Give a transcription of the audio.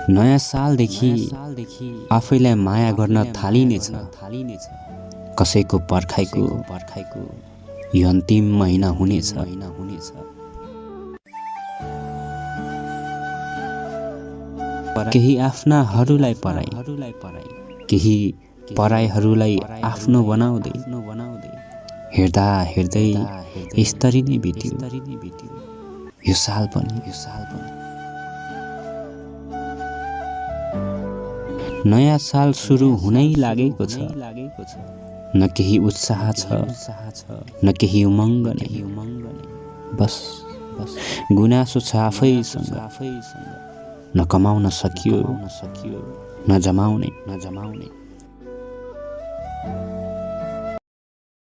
नयाँ सालदेखि आफैलाई माया गर्न थालिनेछ। कसैको पर्खाइको यो अन्तिम महिना हुनेछ। केही आफ्नाहरूलाई पराई, केही पराईहरूलाई आफ्नो बनाउँदै हेर्दा हेर्दै यस्तरी नै बित्यो यो साल पनि। नयाँ साल सुरु हुनै लागेको छ। न केही उत्साह छ, न केही उमङ्ग नै। बस गुनासो छ आफैसँग, न कमाउन सकियो, न जमाउने।